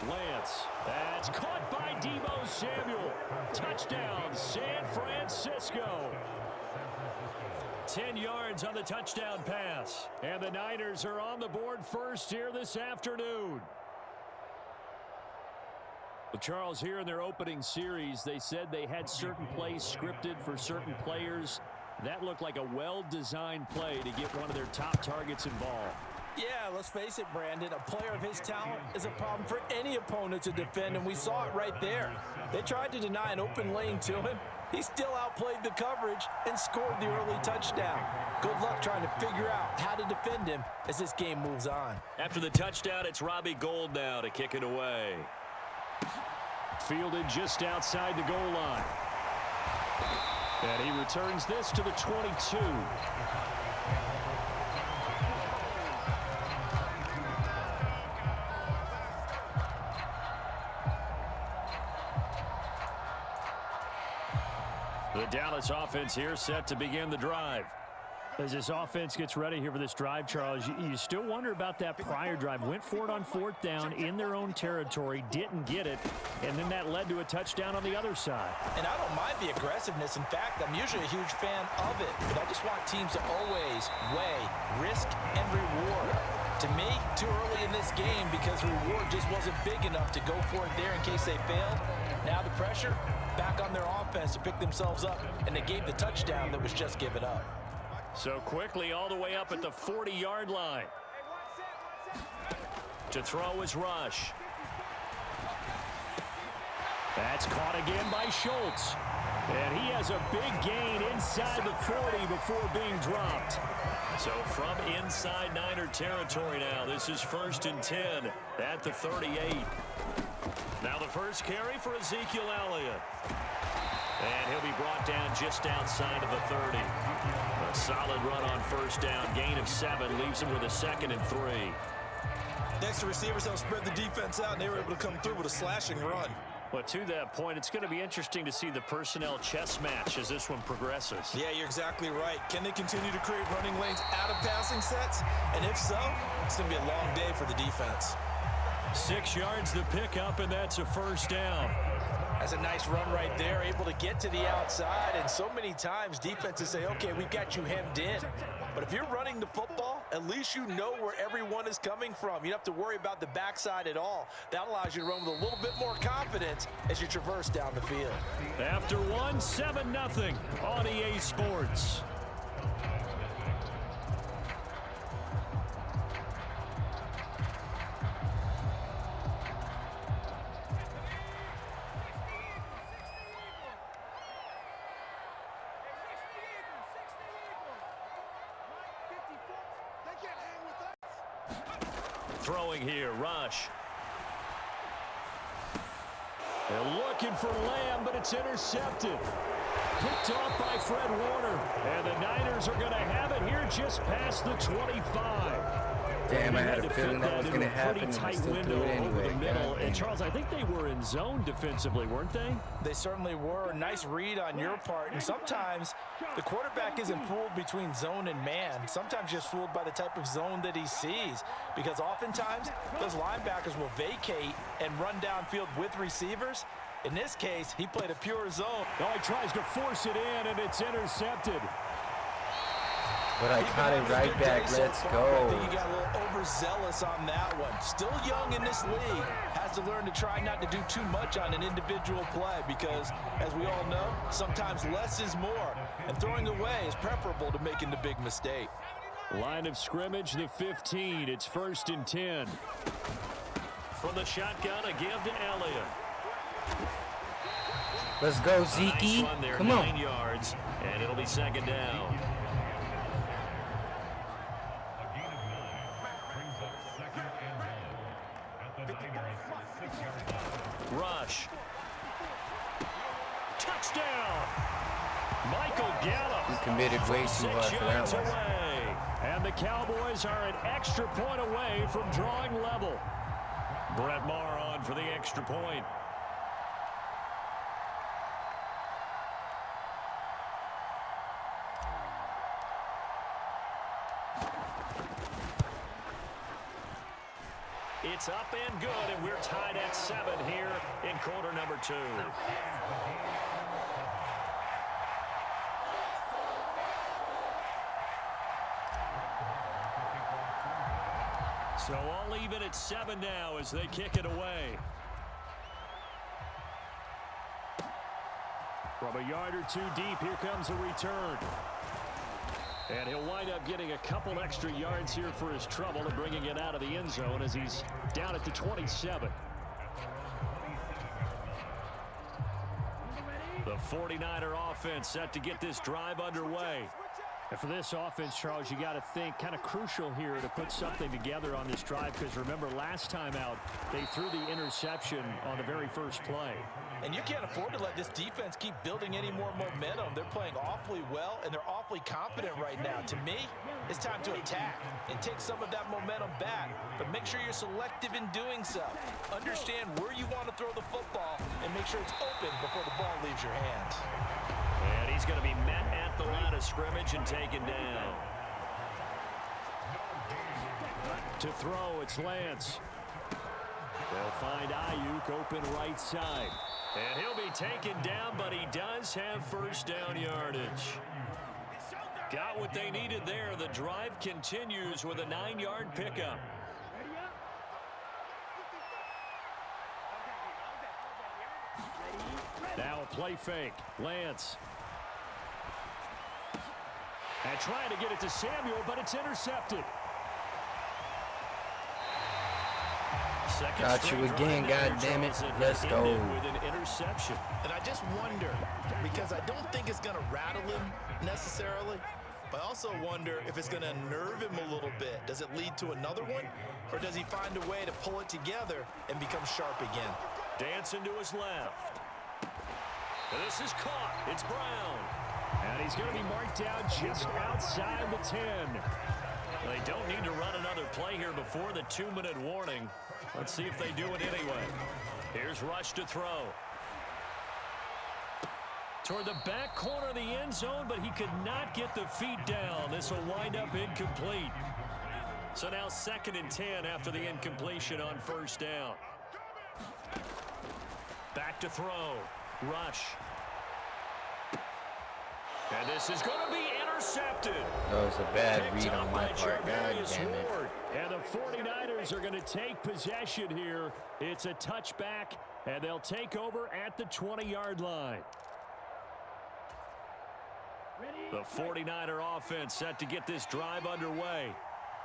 Lance. That's caught by Deebo Samuel. Touchdown, San Francisco. 10 yards on the touchdown pass. And the Niners are on the board first here this afternoon. Well, Charles, here in their opening series, they said they had certain plays scripted for certain players. That looked like a well-designed play to get one of their top targets involved. Yeah, let's face it, Brandon. A player of his talent is a problem for any opponent to defend, and we saw it right there. They tried to deny an open lane to him. He still outplayed the coverage and scored the early touchdown. Good luck trying to figure out how to defend him as this game moves on. After the touchdown, it's Robbie Gould now to kick it away. Fielded just outside the goal line. And he returns this to the 22. The Dallas offense here set to begin the drive. As this offense gets ready here for this drive, Charles, you still wonder about that prior drive. Went for it on fourth down in their own territory, didn't get it, and then that led to a touchdown on the other side. And I don't mind the aggressiveness. In fact, I'm usually a huge fan of it, but I just want teams to always weigh risk and reward. To me, too early in this game because the reward just wasn't big enough to go for it there in case they failed. Now the pressure back on their offense to pick themselves up, and they gave the touchdown that was just given up. So quickly all the way up at the 40-yard line. To throw is Rush. That's caught again by Schultz. And he has a big gain inside the 40 before being dropped. So from inside Niner territory now, this is 1st and 10 at the 38. Now the first carry for Ezekiel Elliott. And he'll be brought down just outside of the 30. A solid run on first down. Gain of 7 leaves him with a 2nd and 3. Next to receivers, they'll spread the defense out, and they were able to come through with a slashing run. But to that point, it's going to be interesting to see the personnel chess match as this one progresses. Yeah, you're exactly right. Can they continue to create running lanes out of passing sets? And if so, it's going to be a long day for the defense. 6 yards the pickup, and that's a first down. That's a nice run right there, able to get to the outside. And so many times defenses say, okay, we got you hemmed in. But if you're running the football, at least you know where everyone is coming from. You don't have to worry about the backside at all. That allows you to run with a little bit more confidence as you traverse down the field. After one, 7-0 on EA Sports. Throwing here, Rush. They're looking for Lamb, but it's intercepted. Picked off by Fred Warner. And the Niners are going to have it here just past the 25. Damn, I had a feeling that was going to happen, and I still threw it anyway. And Charles, I think they were in zone defensively, weren't they? They certainly were. Nice read on your part. And sometimes the quarterback isn't fooled between zone and man. Sometimes just fooled by the type of zone that he sees. Because oftentimes, those linebackers will vacate and run downfield with receivers. In this case, he played a pure zone. Oh, he tries to force it in, and it's intercepted. But I caught it right back. Let's go. I think he got a little overzealous on that one. Still young in this league. Has to learn to try not to do too much on an individual play because, as we all know, sometimes less is more. And throwing away is preferable to making the big mistake. Line of scrimmage, the 15. It's 1st and 10. From the shotgun, a give to Elliott. Let's go, Zeke. Nice Come 9 on. yards, and it'll be 2nd down. Rush. Touchdown! Michael Gallup. He committed way too hard for that one. Away. And the Cowboys are an extra point away from drawing level. Brett Maher on for the extra point. It's up and good, and we're tied at 7 here in quarter number 2. So all even at 7 now as they kick it away. From a yard or 2 deep, here comes a return. And he'll wind up getting a couple extra yards here for his trouble and bringing it out of the end zone as he's down at the 27. The 49er offense set to get this drive underway. And for this offense, Charles, you got to think kind of crucial here to put something together on this drive because remember last time out they threw the interception on the very first play. And you can't afford to let this defense keep building any more momentum. They're playing awfully well, and they're awfully confident right now. To me, it's time to attack and take some of that momentum back, but make sure you're selective in doing so. Understand where you want to throw the football and make sure it's open before the ball leaves your hands. And he's going to be met at the line of scrimmage and taken down. To throw, it's Lance. They'll find Ayuk open right side. And he'll be taken down, but he does have first down yardage. Got what they needed there. The drive continues with a 9-yard pickup. Now a play fake. Lance. And trying to get it to Samuel, but it's intercepted. Got you again, goddammit. Let's go. With an interception. And I just wonder, because I don't think it's going to rattle him necessarily, but I also wonder if it's going to unnerve him a little bit. Does it lead to another one, or does he find a way to pull it together and become sharp again? Dancing to his left. And this is caught. It's Brown. And he's going to be marked down just outside the 10. They don't need to run another play here before the 2-minute warning. Let's see if they do it anyway. Here's Rush to throw. Toward the back corner of the end zone, but he could not get the feet down. This will wind up incomplete. So now 2nd and 10 after the incompletion on first down. Back to throw. Rush. And this is going to be intercepted. That was a bad read on my part. God damn it. And the 49ers are going to take possession here. It's a touchback, and they'll take over at the 20-yard line. The 49er offense set to get this drive underway.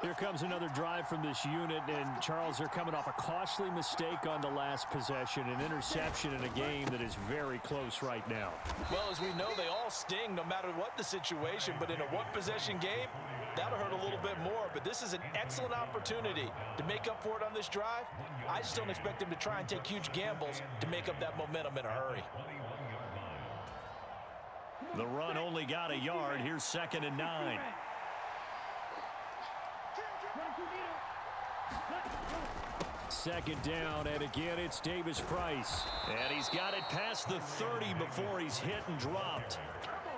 Here comes another drive from this unit, and Charles, they're coming off a costly mistake on the last possession, an interception in a game that is very close right now. Well, as we know, they all sting no matter what the situation, but in a one-possession game, that'll hurt a little bit more. But this is an excellent opportunity to make up for it on this drive. I just don't expect them to try and take huge gambles to make up that momentum in a hurry. The run only got a yard. Here's 2nd and 9. Second down, and again it's Davis Price. And he's got it past the 30 before he's hit and dropped.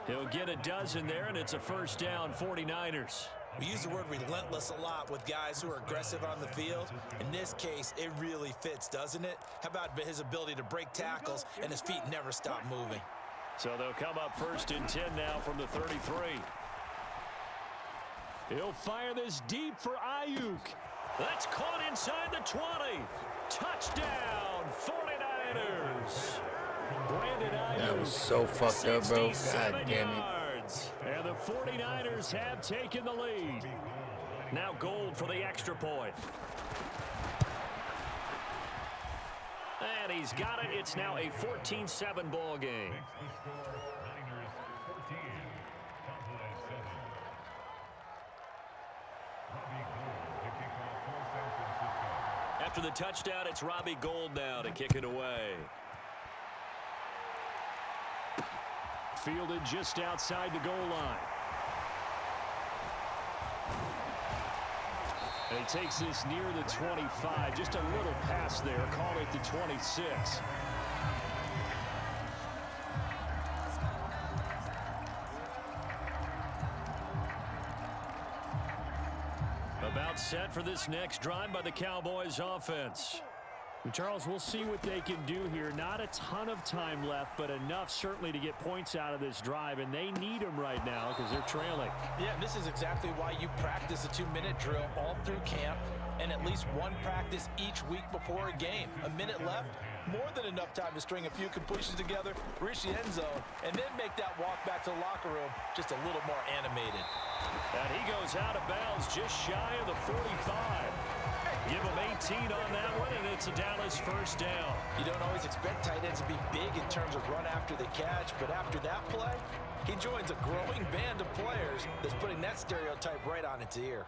He'll get a dozen there, and it's a first down, 49ers. We use the word relentless a lot with guys who are aggressive on the field. In this case, it really fits, doesn't it? How about his ability to break tackles and his feet never stop moving? So they'll come up 1st and 10 now from the 33. He'll fire this deep for Ayuk. That's caught inside the 20. Touchdown, 49ers. Brandon Ayuk. That was so fucked up, bro. God damn it. Yards. And the 49ers have taken the lead. Now Gold for the extra point. And he's got it. It's now a 14-7 ball game. After the touchdown, it's Robbie Gould now to kick it away. Fielded just outside the goal line. And he takes this near the 25. Just a little pass there. Call it the 26. About set for this next drive by the Cowboys offense. Charles, we'll see what they can do here. Not a ton of time left, but enough certainly to get points out of this drive, and they need them right now because they're trailing. Yeah, this is exactly why you practice a 2-minute drill all through camp and at least one practice each week before a game. A minute left, more than enough time to string a few completions together, reach the end zone, and then make that walk back to the locker room just a little more animated. And he goes out of bounds just shy of the 45. Give him 18 on that one, and it's a Dallas first down. You don't always expect tight ends to be big in terms of run after the catch, but after that play, he joins a growing band of players that's putting that stereotype right on its ear.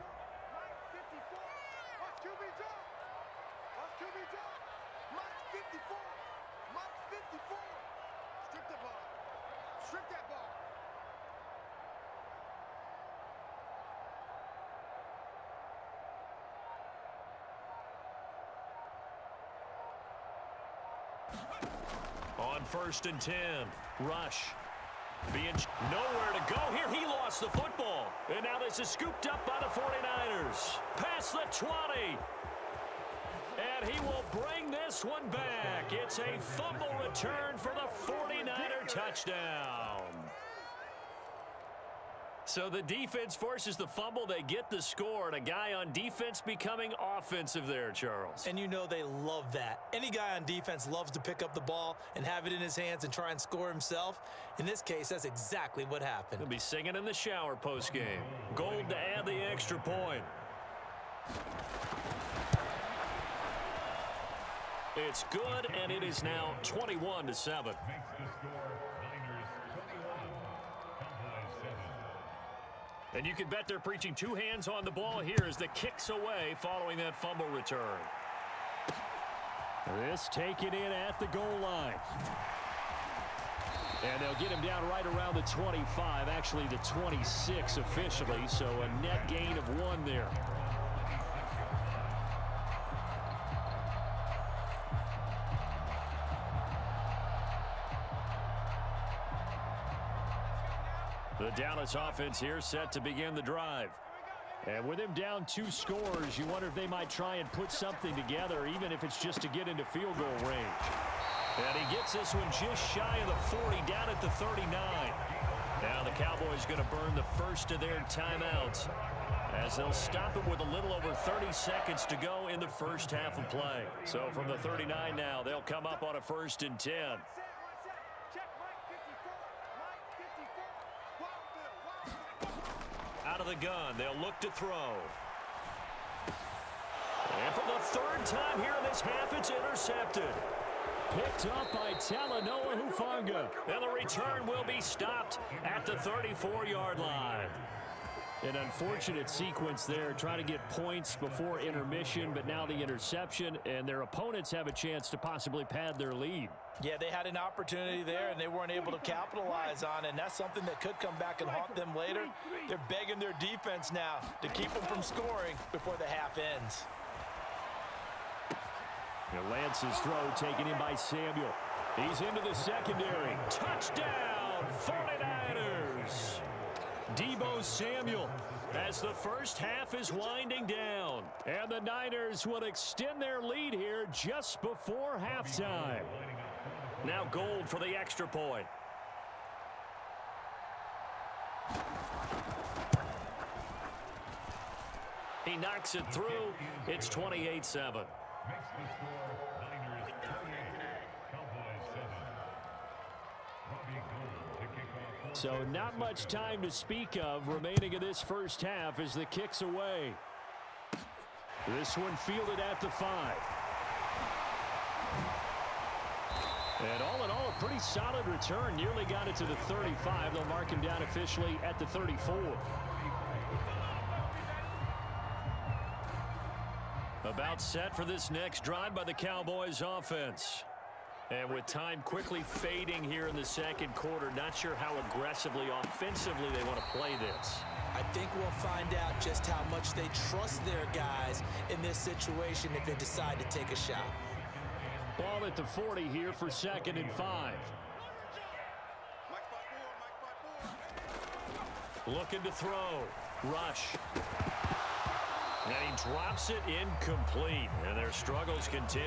On 1st and 10, Rush. Being nowhere to go here. He lost the football. And now this is scooped up by the 49ers. Past the 20. And he will bring this one back. It's a fumble return for the 49er touchdown. So the defense forces the fumble. They get the score. And a guy on defense becoming offensive there, Charles. And you know they love that. Any guy on defense loves to pick up the ball and have it in his hands and try and score himself. In this case, that's exactly what happened. He'll be singing in the shower post-game. Gold to add the extra point. It's good, and it is now 21-7. And you can bet they're preaching two hands on the ball here as the kick's away following that fumble return. This taken in at the goal line. And they'll get him down right around the 25, actually the 26 officially, so a net gain of 1 there. The Dallas offense here set to begin the drive. And with him down 2 scores, you wonder if they might try and put something together, even if it's just to get into field goal range. And he gets this one just shy of the 40, down at the 39. Now the Cowboys going to burn the first of their timeouts as they'll stop it with a little over 30 seconds to go in the first half of play. So from the 39 now, they'll come up on a 1st and 10. Out of the gun, they'll look to throw. And for the 3rd time here in this half, it's intercepted. Picked up by Talanoa Hufanga. And the return will be stopped at the 34-yard line. An unfortunate sequence there, trying to get points before intermission, but now the interception, and their opponents have a chance to possibly pad their lead. Yeah, they had an opportunity there, and they weren't able to capitalize on it, and that's something that could come back and haunt them later. They're begging their defense now to keep them from scoring before the half ends. And Lance's throw taken in by Samuel. He's into the secondary. Touchdown, 49ers! Deebo Samuel as the first half is winding down. And the Niners will extend their lead here just before halftime. Now Gold for the extra point. He knocks it through. It's 28-7. So not much time to speak of remaining in this first half as the kick's away. This one fielded at the 5. And all in all, a pretty solid return. Nearly got it to the 35. They'll mark him down officially at the 34. About set for this next drive by the Cowboys offense. And with time quickly fading here in the second quarter, not sure how aggressively, offensively they want to play this. I think we'll find out just how much they trust their guys in this situation if they decide to take a shot. Ball at the 40 here for 2nd and 5. Looking to throw. Rush. And he drops it incomplete. And their struggles continue.